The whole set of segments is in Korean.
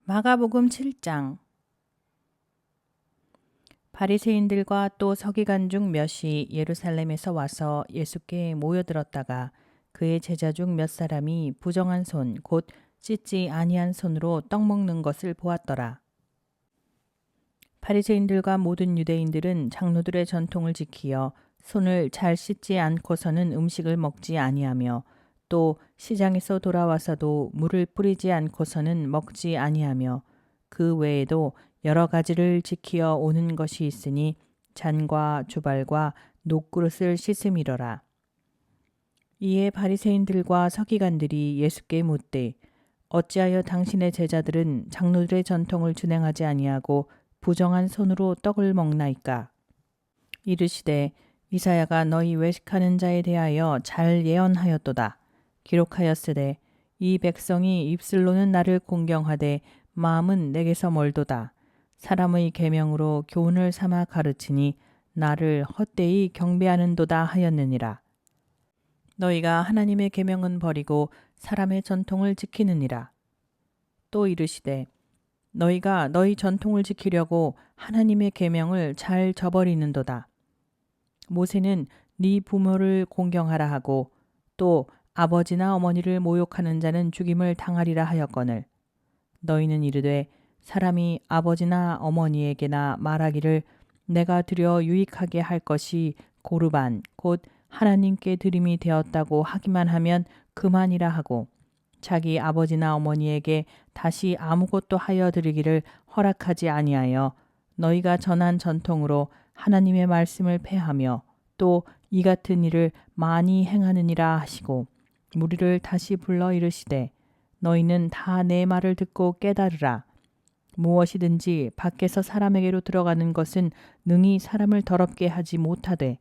마가복음 7장. 바리새인들과 또 서기관 중 몇이 예루살렘에서 와서 예수께 모여들었다가 그의 제자 중 몇 사람이 부정한 손 곧 씻지 아니한 손으로 떡 먹는 것을 보았더라. 바리새인들과 모든 유대인들은 장로들의 전통을 지키어 손을 잘 씻지 않고서는 음식을 먹지 아니하며 또 시장에서 돌아와서도 물을 뿌리지 않고서는 먹지 아니하며 그 외에도 여러 가지를 지키어 오는 것이 있으니 잔과 주발과 녹그릇을 씻음이러라. 이에 바리새인들과 서기관들이 예수께 묻되 어찌하여 당신의 제자들은 장로들의 전통을 준행하지 아니하고 부정한 손으로 떡을 먹나이까? 이르시되 이사야가 너희 외식하는 자에 대하여 잘 예언하였도다. 기록하였으되 이 백성이 입술로는 나를 공경하되 마음은 내게서 멀도다. 사람의 계명으로 교훈을 삼아 가르치니 나를 헛되이 경배하는도다 하였느니라. 너희가 하나님의 계명은 버리고 사람의 전통을 지키느니라. 또 이르시되 너희가 너희 전통을 지키려고 하나님의 계명을 잘 저버리는도다. 모세는 네 부모를 공경하라 하고 또 아버지나 어머니를 모욕하는 자는 죽임을 당하리라 하였거늘 너희는 이르되 사람이 아버지나 어머니에게나 말하기를 내가 드려 유익하게 할 것이 고르반 곧 하나님께 드림이 되었다고 하기만 하면 그만이라 하고 자기 아버지나 어머니에게 다시 아무것도 하여 드리기를 허락하지 아니하여 너희가 전한 전통으로 하나님의 말씀을 폐하며 또 이 같은 일을 많이 행하느니라 하시고 무리를 다시 불러 이르시되 너희는 다 내 말을 듣고 깨달으라. 무엇이든지 밖에서 사람에게로 들어가는 것은 능히 사람을 더럽게 하지 못하되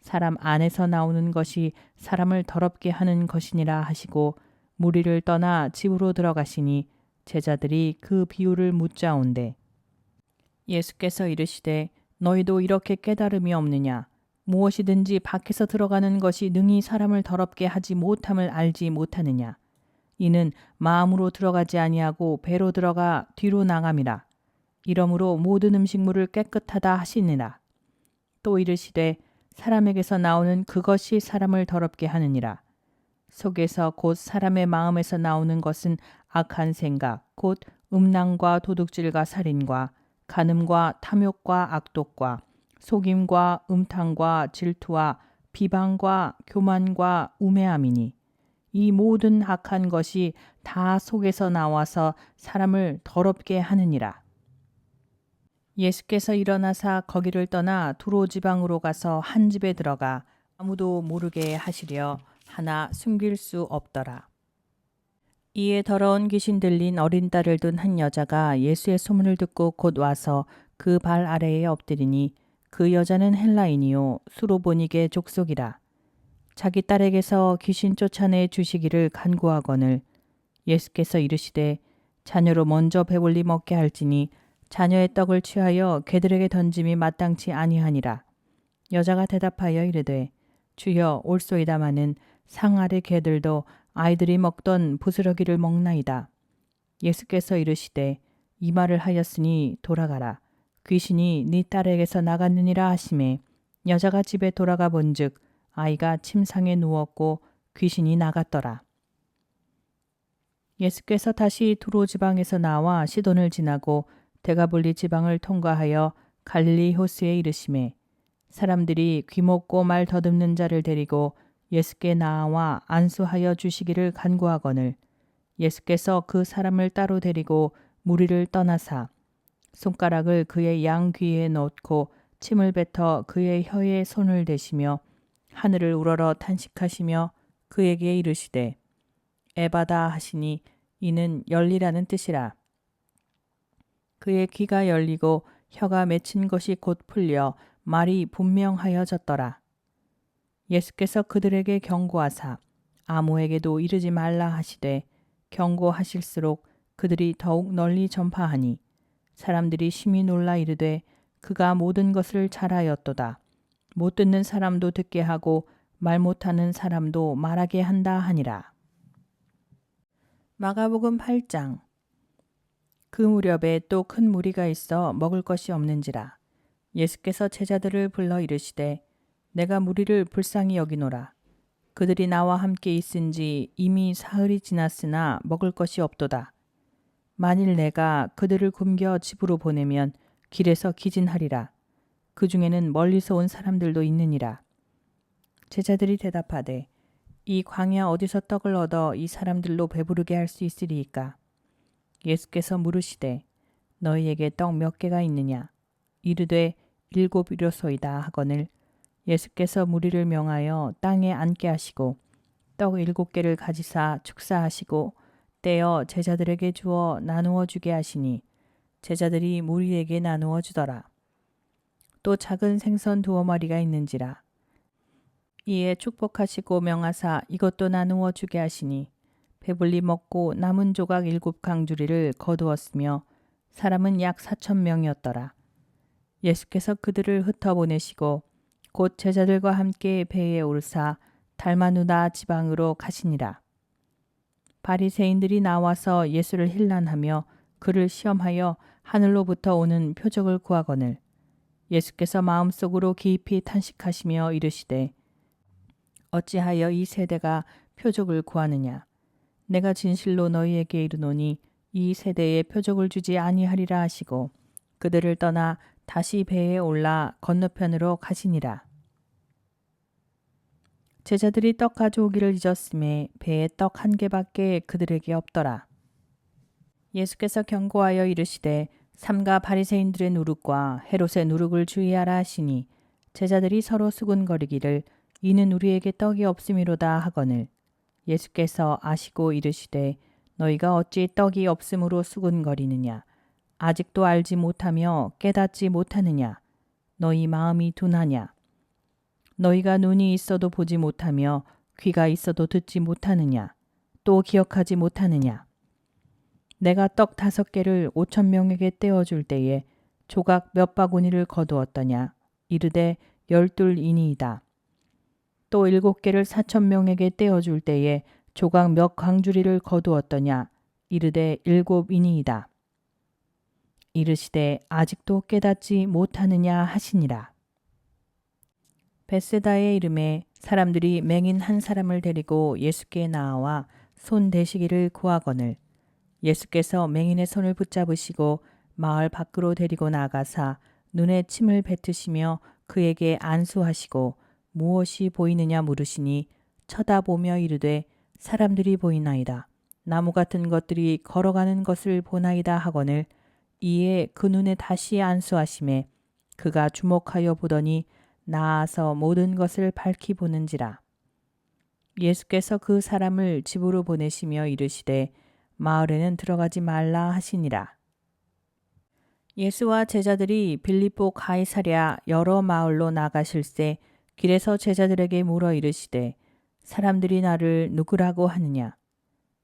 사람 안에서 나오는 것이 사람을 더럽게 하는 것이니라 하시고 무리를 떠나 집으로 들어가시니 제자들이 그 비유를 묻자온대 예수께서 이르시되 너희도 이렇게 깨달음이 없느냐? 무엇이든지 밖에서 들어가는 것이 능히 사람을 더럽게 하지 못함을 알지 못하느냐? 이는 마음으로 들어가지 아니하고 배로 들어가 뒤로 나감이라. 이러므로 모든 음식물을 깨끗하다 하시니라. 또 이르시되 사람에게서 나오는 그것이 사람을 더럽게 하느니라. 속에서 곧 사람의 마음에서 나오는 것은 악한 생각, 곧 음란과 도둑질과 살인과 간음과 탐욕과 악독과 속임과 음탕과 질투와 비방과 교만과 우매함이니 이 모든 악한 것이 다 속에서 나와서 사람을 더럽게 하느니라. 예수께서 일어나사 거기를 떠나 두로 지방으로 가서 한 집에 들어가 아무도 모르게 하시려 하나 숨길 수 없더라. 이에 더러운 귀신 들린 어린 딸을 둔 한 여자가 예수의 소문을 듣고 곧 와서 그 발 아래에 엎드리니 그 여자는 헬라인이요 수로보니게 족속이라. 자기 딸에게서 귀신 쫓아내 주시기를 간구하거늘 예수께서 이르시되 자녀로 먼저 배불리 먹게 할지니 자녀의 떡을 취하여 개들에게 던짐이 마땅치 아니하니라. 여자가 대답하여 이르되 주여 올소이다마는 상 아래 개들도 아이들이 먹던 부스러기를 먹나이다. 예수께서 이르시되 이 말을 하였으니 돌아가라. 귀신이 네 딸에게서 나갔느니라 하시매 여자가 집에 돌아가 본즉 아이가 침상에 누웠고 귀신이 나갔더라. 예수께서 다시 두로 지방에서 나와 시돈을 지나고 데가볼리 지방을 통과하여 갈릴리 호수에 이르시매 사람들이 귀먹고 말 더듬는 자를 데리고 예수께 나와 안수하여 주시기를 간구하거늘 예수께서 그 사람을 따로 데리고 무리를 떠나사 손가락을 그의 양 귀에 넣고 침을 뱉어 그의 혀에 손을 대시며 하늘을 우러러 탄식하시며 그에게 이르시되 에바다 하시니 이는 열리라는 뜻이라. 그의 귀가 열리고 혀가 맺힌 것이 곧 풀려 말이 분명하여졌더라. 예수께서 그들에게 경고하사 아무에게도 이르지 말라 하시되 경고하실수록 그들이 더욱 널리 전파하니 사람들이 심히 놀라 이르되 그가 모든 것을 잘하였도다. 못 듣는 사람도 듣게 하고 말 못하는 사람도 말하게 한다 하니라. 마가복음 8장. 그 무렵에 또 큰 무리가 있어 먹을 것이 없는지라. 예수께서 제자들을 불러 이르시되 내가 무리를 불쌍히 여기노라. 그들이 나와 함께 있은지 이미 사흘이 지났으나 먹을 것이 없도다. 만일 내가 그들을 굶겨 집으로 보내면 길에서 기진하리라. 그 중에는 멀리서 온 사람들도 있느니라. 제자들이 대답하되 이 광야 어디서 떡을 얻어 이 사람들로 배부르게 할 수 있으리이까? 예수께서 물으시되 너희에게 떡 몇 개가 있느냐? 이르되 7이로소이다 하거늘 예수께서 무리를 명하여 땅에 앉게 하시고 떡 7개를 가지사 축사하시고 떼어 제자들에게 주어 나누어 주게 하시니 제자들이 무리에게 나누어 주더라. 또 작은 생선 2마리가 있는지라. 이에 축복하시고 명하사 이것도 나누어 주게 하시니 배불리 먹고 남은 조각 7강주리를 거두었으며 사람은 약 4,000명이었더라. 예수께서 그들을 흩어보내시고 곧 제자들과 함께 배에 오르사 달마누다 지방으로 가시니라. 바리새인들이 나와서 예수를 힐난하며 그를 시험하여 하늘로부터 오는 표적을 구하거늘 예수께서 마음속으로 깊이 탄식하시며 이르시되 어찌하여 이 세대가 표적을 구하느냐? 내가 진실로 너희에게 이르노니 이 세대에 표적을 주지 아니하리라 하시고 그들을 떠나 다시 배에 올라 건너편으로 가시니라. 제자들이 떡 가져오기를 잊었음에 배에 떡 1개밖에 그들에게 없더라. 예수께서 경고하여 이르시되 삼가 바리새인들의 누룩과 헤롯의 누룩을 주의하라 하시니 제자들이 서로 수군거리기를 이는 우리에게 떡이 없음이로다 하거늘 예수께서 아시고 이르시되 너희가 어찌 떡이 없음으로 수군거리느냐? 아직도 알지 못하며 깨닫지 못하느냐? 너희 마음이 둔하냐? 너희가 눈이 있어도 보지 못하며 귀가 있어도 듣지 못하느냐? 또 기억하지 못하느냐? 내가 떡 5개를 5,000명에게 떼어줄 때에 조각 몇 바구니를 거두었더냐? 이르되 12이니이다. 또 7개를 4,000명에게 떼어줄 때에 조각 몇 강주리를 거두었더냐? 이르되 7이니이다. 이르시되 아직도 깨닫지 못하느냐 하시니라. 벳세다의 이름에 사람들이 맹인 한 사람을 데리고 예수께 나아와 손 대시기를 구하거늘 예수께서 맹인의 손을 붙잡으시고 마을 밖으로 데리고 나가사 눈에 침을 뱉으시며 그에게 안수하시고 무엇이 보이느냐 물으시니 쳐다보며 이르되 사람들이 보이나이다. 나무 같은 것들이 걸어가는 것을 보나이다 하거늘 이에 그 눈에 다시 안수하심에 그가 주목하여 보더니 나아서 모든 것을 밝히 보는지라. 예수께서 그 사람을 집으로 보내시며 이르시되 마을에는 들어가지 말라 하시니라. 예수와 제자들이 빌립보 가이사랴 여러 마을로 나가실새 길에서 제자들에게 물어 이르시되 사람들이 나를 누구라고 하느냐?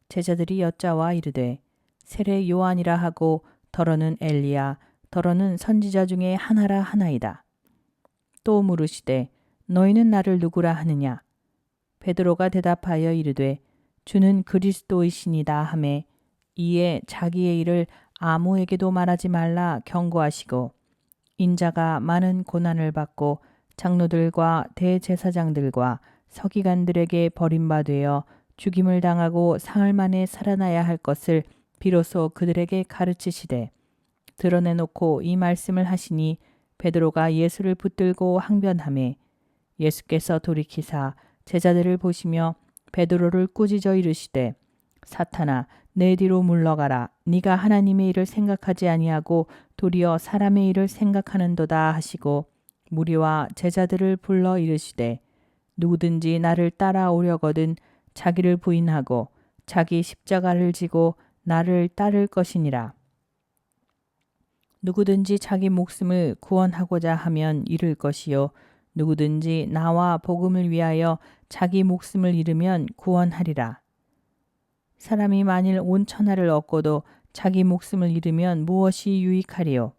제자들이 여짜와 이르되 세례 요한이라 하고 더러는 엘리야 더러는 선지자 중에 하나라 하나이다. 또 물으시되 너희는 나를 누구라 하느냐? 베드로가 대답하여 이르되 주는 그리스도이시니다 하매 이에 자기의 일을 아무에게도 말하지 말라 경고하시고 인자가 많은 고난을 받고 장로들과 대제사장들과 서기관들에게 버림받되어 죽임을 당하고 사흘 만에 살아나야 할 것을 비로소 그들에게 가르치시되 드러내놓고 이 말씀을 하시니 베드로가 예수를 붙들고 항변하매 예수께서 돌이키사 제자들을 보시며 베드로를 꾸짖어 이르시되 사탄아 내 뒤로 물러가라. 네가 하나님의 일을 생각하지 아니하고 도리어 사람의 일을 생각하는도다 하시고 무리와 제자들을 불러 이르시되 누구든지 나를 따라오려거든 자기를 부인하고 자기 십자가를 지고 나를 따를 것이니라. 누구든지 자기 목숨을 구원하고자 하면 잃을 것이요 누구든지 나와 복음을 위하여 자기 목숨을 잃으면 구원하리라. 사람이 만일 온 천하를 얻고도 자기 목숨을 잃으면 무엇이 유익하리요?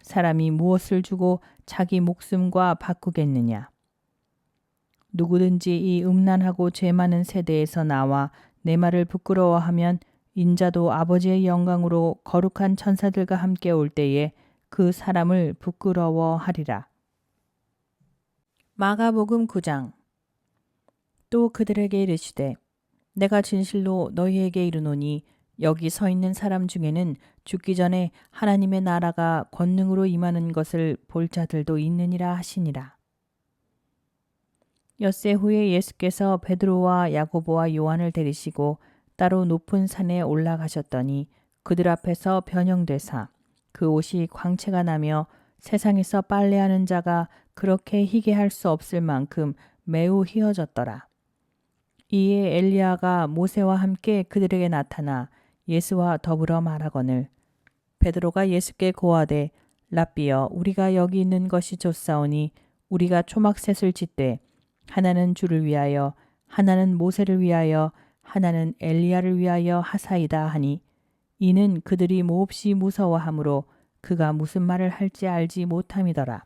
사람이 무엇을 주고 자기 목숨과 바꾸겠느냐? 누구든지 이 음란하고 죄 많은 세대에서 나와 내 말을 부끄러워하면 인자도 아버지의 영광으로 거룩한 천사들과 함께 올 때에 그 사람을 부끄러워하리라. 마가복음 9장. 또 그들에게 이르시되 내가 진실로 너희에게 이르노니 여기 서 있는 사람 중에는 죽기 전에 하나님의 나라가 권능으로 임하는 것을 볼 자들도 있느니라 하시니라. 엿새 후에 예수께서 베드로와 야고보와 요한을 데리시고 따로 높은 산에 올라가셨더니 그들 앞에서 변형되사 그 옷이 광채가 나며 세상에서 빨래하는 자가 그렇게 희게 할 수 없을 만큼 매우 희어졌더라. 이에 엘리야가 모세와 함께 그들에게 나타나 예수와 더불어 말하거늘 베드로가 예수께 고하되 랍비여 우리가 여기 있는 것이 좋사오니 우리가 초막셋을 짓되 하나는 주를 위하여 하나는 모세를 위하여 하나는 엘리야를 위하여 하사이다 하니 이는 그들이 몹시 무서워하므로 그가 무슨 말을 할지 알지 못함이더라.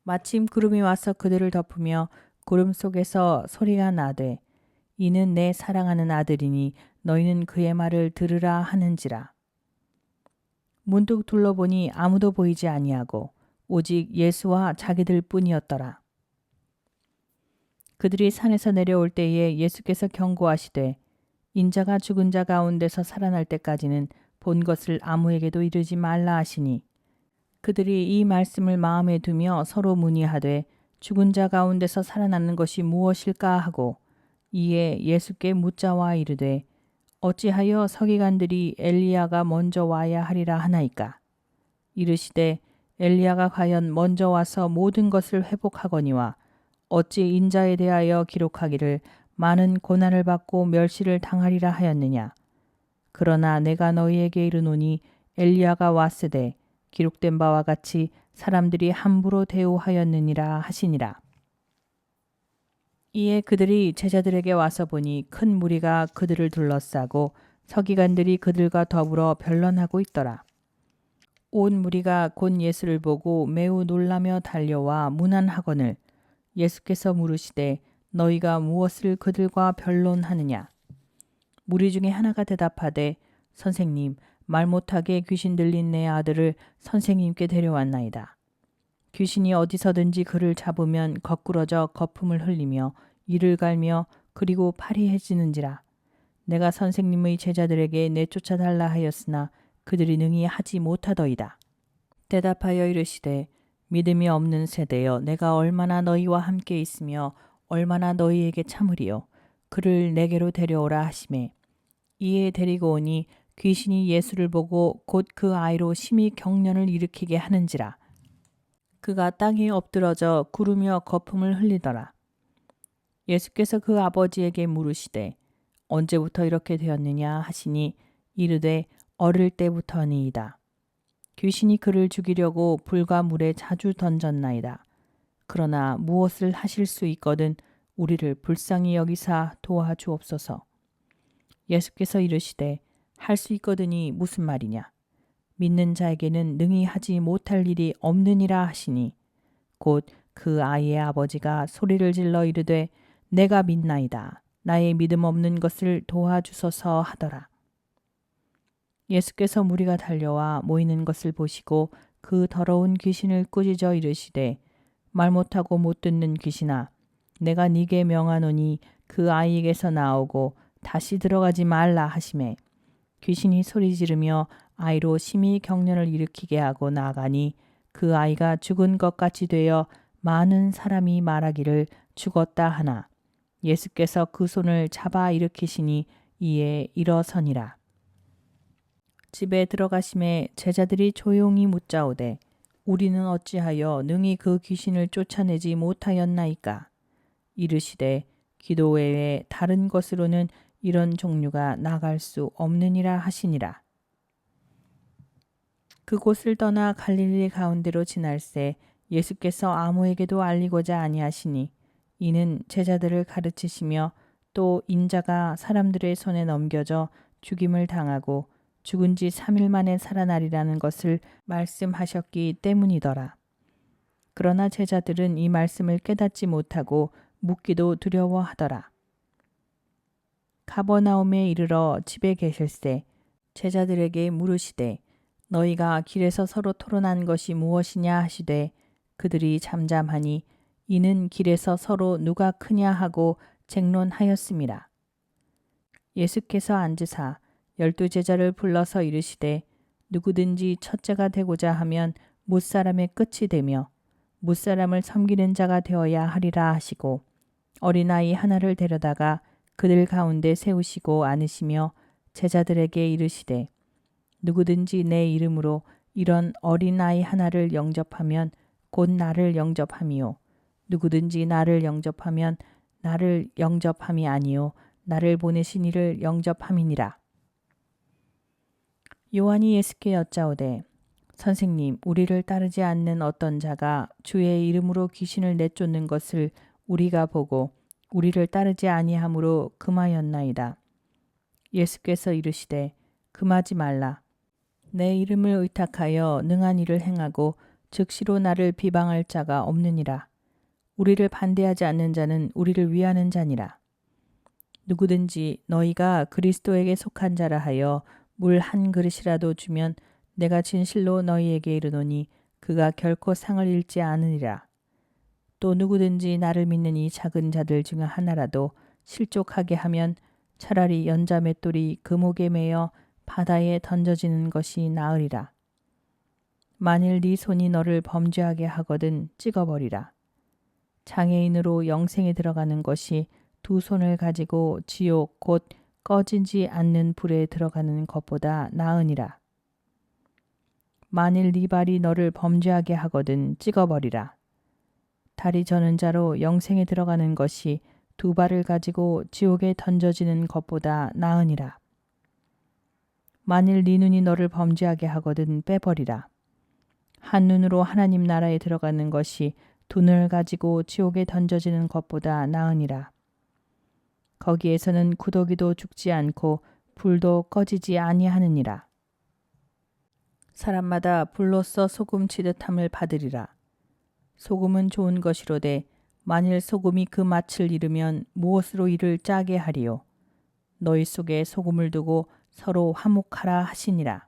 마침 구름이 와서 그들을 덮으며 구름 속에서 소리가 나되 이는 내 사랑하는 아들이니 너희는 그의 말을 들으라 하는지라. 문득 둘러보니 아무도 보이지 아니하고 오직 예수와 자기들 뿐이었더라. 그들이 산에서 내려올 때에 예수께서 경고하시되 인자가 죽은 자 가운데서 살아날 때까지는 본 것을 아무에게도 이르지 말라 하시니 그들이 이 말씀을 마음에 두며 서로 문의하되 죽은 자 가운데서 살아나는 것이 무엇일까 하고 이에 예수께 묻자와 이르되 어찌하여 서기관들이 엘리야가 먼저 와야 하리라 하나이까. 이르시되 엘리야가 과연 먼저 와서 모든 것을 회복하거니와 어찌 인자에 대하여 기록하기를 많은 고난을 받고 멸시를 당하리라 하였느냐. 그러나 내가 너희에게 이르노니 엘리야가 왔으되 기록된 바와 같이 사람들이 함부로 대우하였느니라 하시니라. 이에 그들이 제자들에게 와서 보니 큰 무리가 그들을 둘러싸고 서기관들이 그들과 더불어 변론하고 있더라. 온 무리가 곧 예수를 보고 매우 놀라며 달려와 문안하거늘 예수께서 물으시되 너희가 무엇을 그들과 변론하느냐. 무리 중에 하나가 대답하되 선생님 말 못하게 귀신 들린 내 아들을 선생님께 데려왔나이다. 귀신이 어디서든지 그를 잡으면 거꾸러져 거품을 흘리며 이를 갈며 그리고 파리해지는지라. 내가 선생님의 제자들에게 내쫓아 달라 하였으나 그들이 능히 하지 못하더이다. 대답하여 이르시되 믿음이 없는 세대여 내가 얼마나 너희와 함께 있으며 얼마나 너희에게 참으리요. 그를 내게로 데려오라 하시매 이에 데리고 오니 귀신이 예수를 보고 곧 그 아이로 심히 경련을 일으키게 하는지라. 그가 땅에 엎드러져 구르며 거품을 흘리더라. 예수께서 그 아버지에게 물으시되 언제부터 이렇게 되었느냐 하시니 이르되 어릴 때부터니이다. 귀신이 그를 죽이려고 불과 물에 자주 던졌나이다. 그러나 무엇을 하실 수 있거든 우리를 불쌍히 여기사 도와주옵소서. 예수께서 이르시되 할 수 있거든이 무슨 말이냐. 믿는 자에게는 능히 하지 못할 일이 없느니라 하시니 곧 그 아이의 아버지가 소리를 질러 이르되 내가 믿나이다. 나의 믿음 없는 것을 도와주소서 하더라. 예수께서 무리가 달려와 모이는 것을 보시고 그 더러운 귀신을 꾸짖어 이르시되 말 못하고 못 듣는 귀신아 내가 네게 명하노니 그 아이에게서 나오고 다시 들어가지 말라 하시매 귀신이 소리 지르며 아이로 심히 경련을 일으키게 하고 나가니 그 아이가 죽은 것 같이 되어 많은 사람이 말하기를 죽었다 하나 예수께서 그 손을 잡아 일으키시니 이에 일어서니라. 집에 들어가심에 제자들이 조용히 묻자오되 우리는 어찌하여 능히 그 귀신을 쫓아내지 못하였나이까. 이르시되 기도 외에 다른 것으로는 이런 종류가 나갈 수 없느니라 하시니라. 그곳을 떠나 갈릴리 가운데로 지날새 예수께서 아무에게도 알리고자 아니하시니 이는 제자들을 가르치시며 또 인자가 사람들의 손에 넘겨져 죽임을 당하고 죽은 지 3일 만에 살아나리라는 것을 말씀하셨기 때문이더라. 그러나 제자들은 이 말씀을 깨닫지 못하고 묻기도 두려워하더라. 가버나움에 이르러 집에 계실새 제자들에게 물으시되 너희가 길에서 서로 토론한 것이 무엇이냐 하시되 그들이 잠잠하니 이는 길에서 서로 누가 크냐 하고 쟁론하였음이라. 예수께서 앉으사 12 제자를 불러서 이르시되 누구든지 첫째가 되고자 하면 못사람의 끝이 되며 못사람을 섬기는 자가 되어야 하리라 하시고 어린아이 하나를 데려다가 그들 가운데 세우시고 앉으시며 제자들에게 이르시되 누구든지 내 이름으로 이런 어린아이 하나를 영접하면 곧 나를 영접함이요 누구든지 나를 영접하면 나를 영접함이 아니요 나를 보내신 이를 영접함이니라. 요한이 예수께 여짜오되 선생님 우리를 따르지 않는 어떤 자가 주의 이름으로 귀신을 내쫓는 것을 우리가 보고 우리를 따르지 아니하므로 금하였나이다. 예수께서 이르시되 금하지 말라. 내 이름을 의탁하여 능한 일을 행하고 즉시로 나를 비방할 자가 없느니라. 우리를 반대하지 않는 자는 우리를 위하는 자니라. 누구든지 너희가 그리스도에게 속한 자라 하여 물 한 그릇이라도 주면 내가 진실로 너희에게 이르노니 그가 결코 상을 잃지 않으리라. 또 누구든지 나를 믿는 이 작은 자들 중 하나라도 실족하게 하면 차라리 연자 맷돌이 금옥에 매여 바다에 던져지는 것이 나으리라. 만일 네 손이 너를 범죄하게 하거든 찍어버리라. 장애인으로 영생에 들어가는 것이 2 손을 가지고 지옥 곧 꺼지지 않는 불에 들어가는 것보다 나으니라. 만일 네 발이 너를 범죄하게 하거든 찍어버리라. 다리 저는 자로 영생에 들어가는 것이 2 발을 가지고 지옥에 던져지는 것보다 나으니라. 만일 네 눈이 너를 범죄하게 하거든 빼버리라. 한 눈으로 하나님 나라에 들어가는 것이 2 눈을 가지고 지옥에 던져지는 것보다 나으니라. 거기에서는 구더기도 죽지 않고 불도 꺼지지 아니하느니라. 사람마다 불로써 소금 치듯함을 받으리라. 소금은 좋은 것이로되 만일 소금이 그 맛을 잃으면 무엇으로 이를 짜게 하리요. 너희 속에 소금을 두고 서로 화목하라 하시니라.